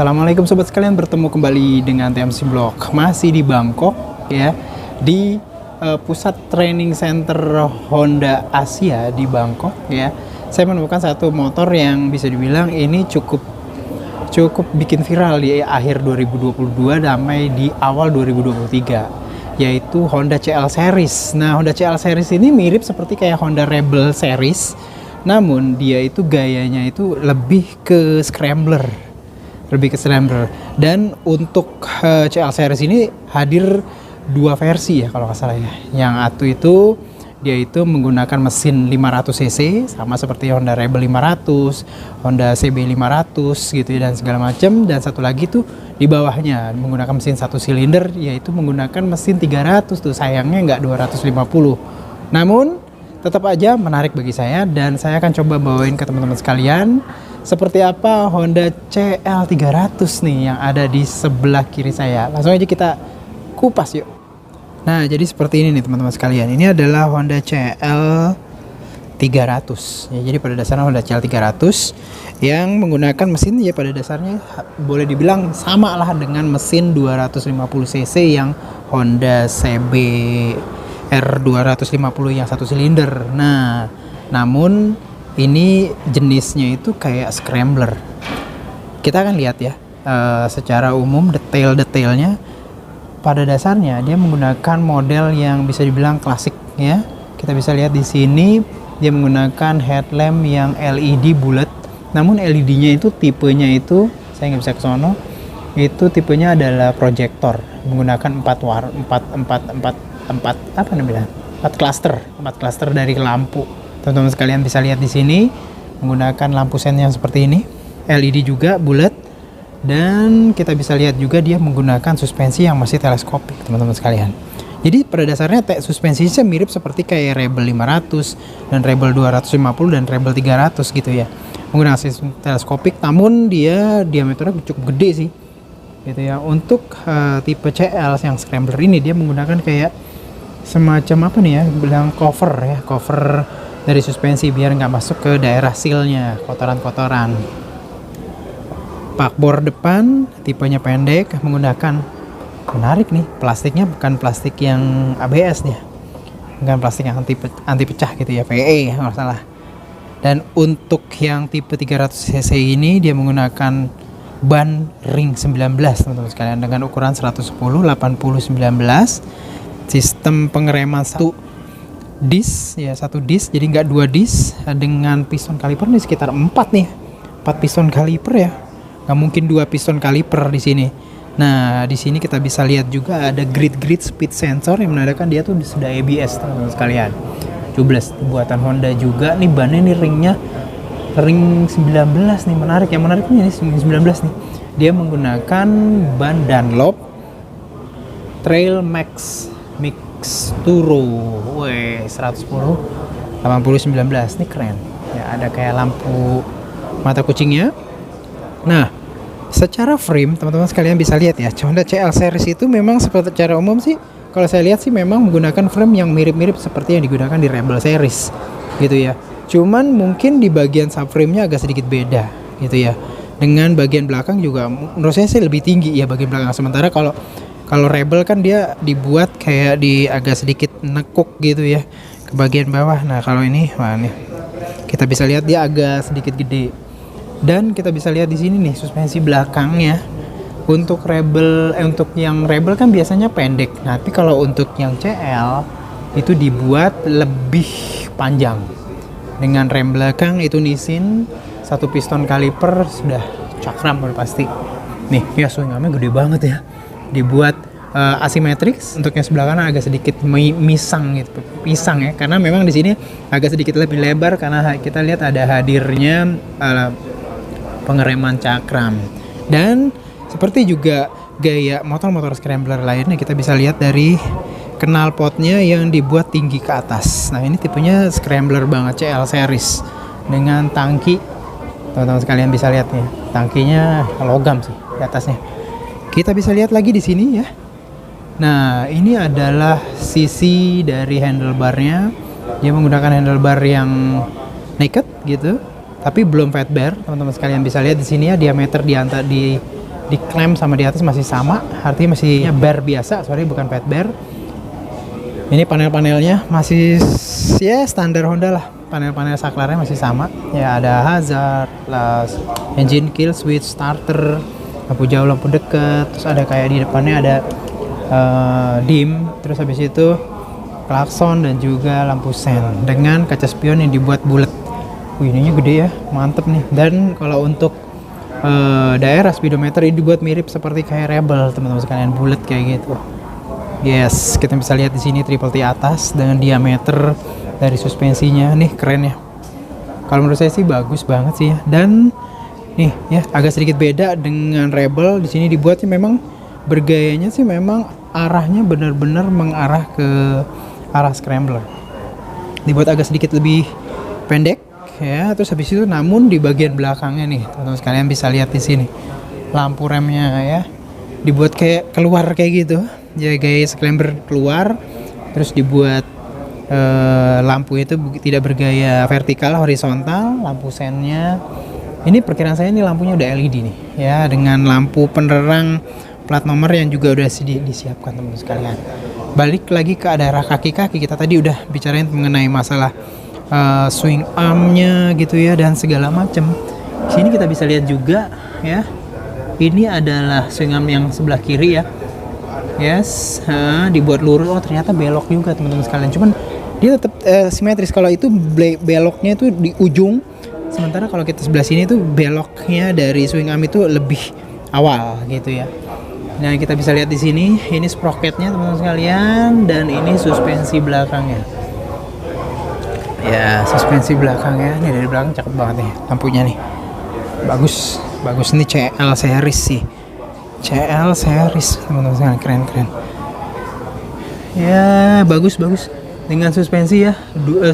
Assalamualaikum sobat sekalian, bertemu kembali dengan TMC Blog. Masih di Bangkok ya, di pusat training center Honda Asia di Bangkok ya. Saya menemukan satu motor yang bisa dibilang ini cukup bikin viral di akhir 2022 sampai di awal 2023, yaitu Honda CL Series. Nah, Honda CL Series ini mirip seperti kayak Honda Rebel Series, namun dia itu gayanya itu lebih ke scrambler. Dan untuk CL Series ini hadir dua versi ya kalau nggak salah ya. Yang satu itu dia itu menggunakan mesin 500 cc sama seperti Honda Rebel 500, Honda CB 500 gitu ya, dan segala macam. Dan satu lagi tuh di bawahnya menggunakan mesin satu silinder, yaitu menggunakan mesin 300 tuh, sayangnya nggak 250. Namun tetap aja menarik bagi saya, dan saya akan coba bawain ke teman-teman sekalian seperti apa Honda CL 300 nih yang ada di sebelah kiri saya. Langsung aja kita kupas yuk. Nah, jadi seperti ini nih teman-teman sekalian. Ini adalah Honda CL 300 ya. Jadi pada dasarnya Honda CL 300 yang menggunakan mesin ya pada dasarnya boleh dibilang sama lah dengan mesin 250 cc yang Honda CB R250 yang satu silinder. Nah, namun ini jenisnya itu kayak scrambler. Kita akan lihat ya secara umum detail-detailnya. Pada dasarnya dia menggunakan model yang bisa dibilang klasik ya. Kita bisa lihat di sini dia menggunakan headlamp yang LED bulat. Namun LED-nya itu tipenya itu saya nggak bisa ke sono. Itu tipenya adalah proyektor menggunakan 4 cluster dari lampu. Teman-teman sekalian bisa lihat di sini menggunakan lampu sen yang seperti ini, LED juga bulat, dan kita bisa lihat juga dia menggunakan suspensi yang masih teleskopik, teman-teman sekalian. Jadi pada dasarnya suspensinya mirip seperti kayak Rebel 500 dan Rebel 250 dan Rebel 300 gitu ya. Menggunakan sistem teleskopik, namun dia diameternya cukup gede sih. Gitu ya. Untuk tipe CL yang scrambler ini dia menggunakan kayak semacam apa nih ya, bilang cover dari suspensi biar nggak masuk ke daerah sealnya, kotoran-kotoran. Bakbor depan tipenya pendek, menggunakan, menarik nih, plastiknya bukan plastik yang ABS nih, bukan plastik yang anti pecah gitu ya, PE nggak salah. Dan untuk yang tipe 300 cc ini dia menggunakan ban ring 19 teman-teman sekalian dengan ukuran 110 80 19, sistem pengereman satu disk, jadi nggak 2 disk, dengan piston kaliper nih sekitar 4 piston kaliper ya, nggak mungkin 2 piston kaliper di sini. Nah, di sini kita bisa lihat juga ada grid speed sensor yang menandakan dia tuh sudah ABS teman-teman sekalian. Tubeless buatan Honda juga nih, bannya nih ring 19 nih, menarik. Yang menariknya ini 19 nih, dia menggunakan ban Dunlop Trail Max Turo 110 80 19 nih, keren ya, ada kayak lampu mata kucingnya. Nah, secara frame teman-teman sekalian bisa lihat ya, Honda CL Series itu memang secara umum sih kalau saya lihat sih memang menggunakan frame yang mirip-mirip seperti yang digunakan di Rebel Series gitu ya. Cuman mungkin di bagian subframe-nya agak sedikit beda gitu ya. Dengan bagian belakang juga menurut saya sih lebih tinggi ya bagian belakang, sementara kalau Rebel kan dia dibuat kayak di agak sedikit nekuk gitu ya ke bagian bawah. Nah, kalau ini kita bisa lihat dia agak sedikit gede. Dan kita bisa lihat di sini nih suspensi belakangnya. Untuk untuk yang Rebel kan biasanya pendek. Nah, tapi kalau untuk yang CL itu dibuat lebih panjang. Dengan rem belakang itu Nissin, satu piston kaliper sudah cakram udah pasti. Nih, ya swingarmnya gede banget ya. Dibuat asimetrix, untuk yang sebelah kanan agak sedikit pisang ya, karena memang di sini agak sedikit lebih lebar karena kita lihat ada hadirnya pengereman cakram. Dan seperti juga gaya motor-motor scrambler lainnya, kita bisa lihat dari knalpotnya yang dibuat tinggi ke atas. Nah, ini tipenya scrambler banget CL Series dengan tangki, teman-teman sekalian bisa lihat nih, tangkinya logam sih di atasnya. Kita bisa lihat lagi di sini ya. Nah, ini adalah sisi dari handlebarnya. Dia menggunakan handlebar yang naked gitu, tapi belum fat bar. Teman-teman sekalian bisa lihat di sini ya, diameter di diklaim sama di atas masih sama, artinya masih bar biasa, sorry bukan fat bar. Ini panel-panelnya masih ya standar Honda lah, panel-panel saklarnya masih sama ya, ada hazard, plus engine kill switch, starter, lampu jauh, lampu dekat, terus ada kayak di depannya ada dim, terus habis itu klakson dan juga lampu sen dengan kaca spion yang dibuat bulat. Ininya gede ya, mantep nih. Dan kalau untuk daerah speedometer ini dibuat mirip seperti kayak Rebel teman-teman sekalian, bulat kayak gitu. Yes, kita bisa lihat di sini triple T atas dengan diameter dari suspensinya nih, keren ya. Kalau menurut saya sih bagus banget sih ya. Dan nih ya agak sedikit beda dengan Rebel, di sini dibuatnya memang bergayanya sih memang arahnya benar-benar mengarah ke arah scrambler. Dibuat agak sedikit lebih pendek ya, terus habis itu namun di bagian belakangnya nih teman-teman sekalian bisa lihat di sini lampu remnya ya dibuat kayak keluar kayak gitu ya, gaya scrambler keluar, terus dibuat lampu itu tidak bergaya vertikal, horizontal. Lampu sennya ini perkiraan saya ini lampunya udah LED nih ya, dengan lampu penerang plat nomor yang juga udah disiapkan teman-teman sekalian. Balik lagi ke daerah kaki-kaki, kita tadi udah bicarain mengenai masalah swing armnya gitu ya dan segala macam. Sini kita bisa lihat juga ya, ini adalah swing arm yang sebelah kiri ya. Yes, dibuat lurus. Oh ternyata belok juga teman-teman sekalian, cuman dia tetap simetris. Kalau itu beloknya itu di ujung, sementara kalau kita sebelah sini tuh beloknya dari swing arm itu lebih awal gitu ya. Nah kita bisa lihat di sini, ini sprocketnya teman-teman sekalian, dan ini suspensi belakangnya. Ya suspensi belakangnya, nih dari belakang cakep banget nih lampunya nih, bagus nih, CL series sih, CL series teman-teman sekalian, keren ya, bagus dengan suspensi ya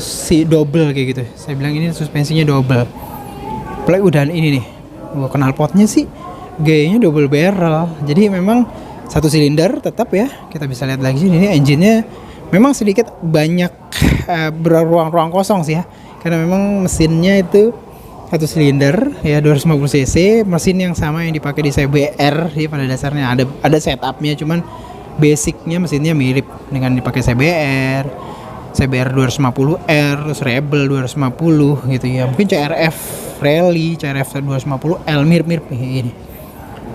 si double kayak gitu. Saya bilang ini suspensinya double. Play udah ini nih, knalpotnya sih gayanya double barrel, jadi memang satu silinder tetap ya. Kita bisa lihat lagi sini, ini engine-nya memang sedikit banyak beruang-ruang kosong sih ya, karena memang mesinnya itu satu silinder ya, 250 cc, mesin yang sama yang dipakai di CBR ya. Pada dasarnya ada setupnya, cuman basicnya mesinnya mirip dengan dipakai CBR 250R, terus Rebel 250 gitu ya. Mungkin CRF Rally, CRF 250L mirip ini.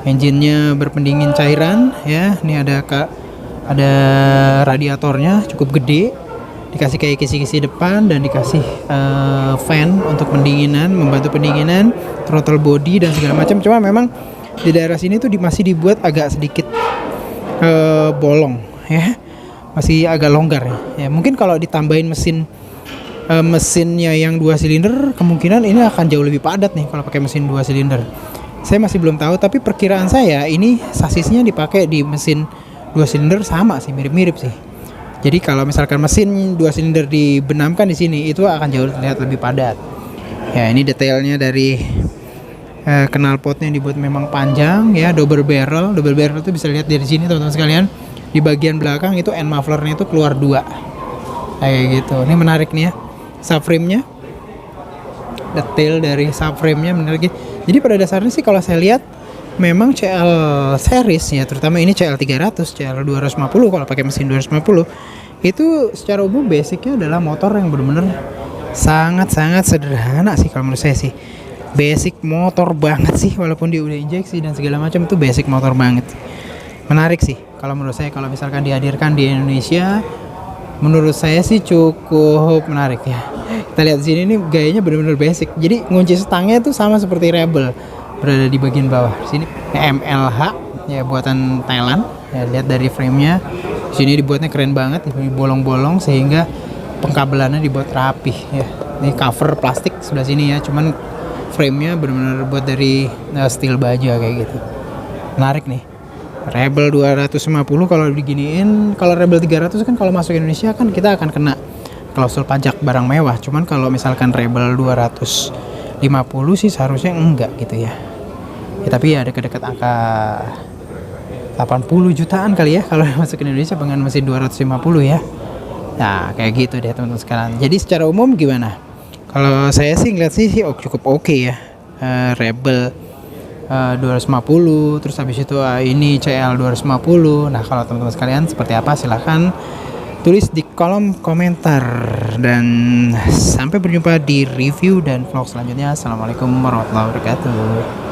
Engine-nya berpendingin cairan ya. Ini ada radiatornya cukup gede, dikasih kayak kisi-kisi depan, dan dikasih fan untuk pendinginan, membantu pendinginan, throttle body dan segala macam. Cuma memang di daerah sini tuh masih dibuat agak sedikit bolong ya, masih agak longgar ya. Mungkin kalau ditambahin mesinnya yang 2 silinder, kemungkinan ini akan jauh lebih padat nih kalau pakai mesin 2 silinder. Saya masih belum tahu, tapi perkiraan saya ini sasisnya dipakai di mesin 2 silinder sama sih, mirip-mirip sih. Jadi kalau misalkan mesin 2 silinder dibenamkan di sini, itu akan jauh terlihat lebih padat. Ya, ini detailnya dari knalpotnya dibuat memang panjang ya, double barrel itu bisa lihat dari sini teman-teman sekalian. Di bagian belakang itu end mufflernya itu keluar 2 kayak gitu. Ini menarik nih ya, subframe-nya, detail dari subframe-nya menarik. Jadi pada dasarnya sih kalau saya lihat memang CL series ya, terutama ini CL 300, CL 250 kalau pakai mesin 250 itu secara umum basicnya adalah motor yang benar-benar sangat-sangat sederhana sih kalau menurut saya sih. Basic motor banget sih, walaupun dia udah injeksi dan segala macam, itu basic motor banget. Menarik sih kalau menurut saya, kalau misalkan dihadirkan di Indonesia, menurut saya sih cukup menarik ya. Kita lihat di sini nih gayanya benar-benar basic. Jadi ngunci stangnya itu sama seperti Rebel, berada di bagian bawah. Sini MLH ya, buatan Thailand. Ya, lihat dari frame-nya. Sini dibuatnya keren banget, bolong-bolong sehingga pengkabelannya dibuat rapih ya. Ini cover plastik sebelah sini ya, cuman frame-nya benar-benar buat dari steel baja kayak gitu. Menarik nih. Rebel 250 kalau diginiin, kalau Rebel 300 kan kalau masuk Indonesia kan kita akan kena klausul pajak barang mewah. Cuman kalau misalkan Rebel 250 sih seharusnya enggak gitu ya. Ya tapi ya dekat-dekat angka 80 jutaan kali ya kalau masuk ke Indonesia dengan mesin 250 ya. Nah kayak gitu deh teman-teman sekalian. Jadi secara umum gimana? Kalau saya sih ngeliat sih cukup oke ya. Rebel 250, terus habis itu ini CL 250. Nah, kalau teman-teman sekalian seperti apa, silahkan tulis di kolom komentar. Dan sampai berjumpa di review dan vlog selanjutnya. Assalamualaikum warahmatullahi wabarakatuh.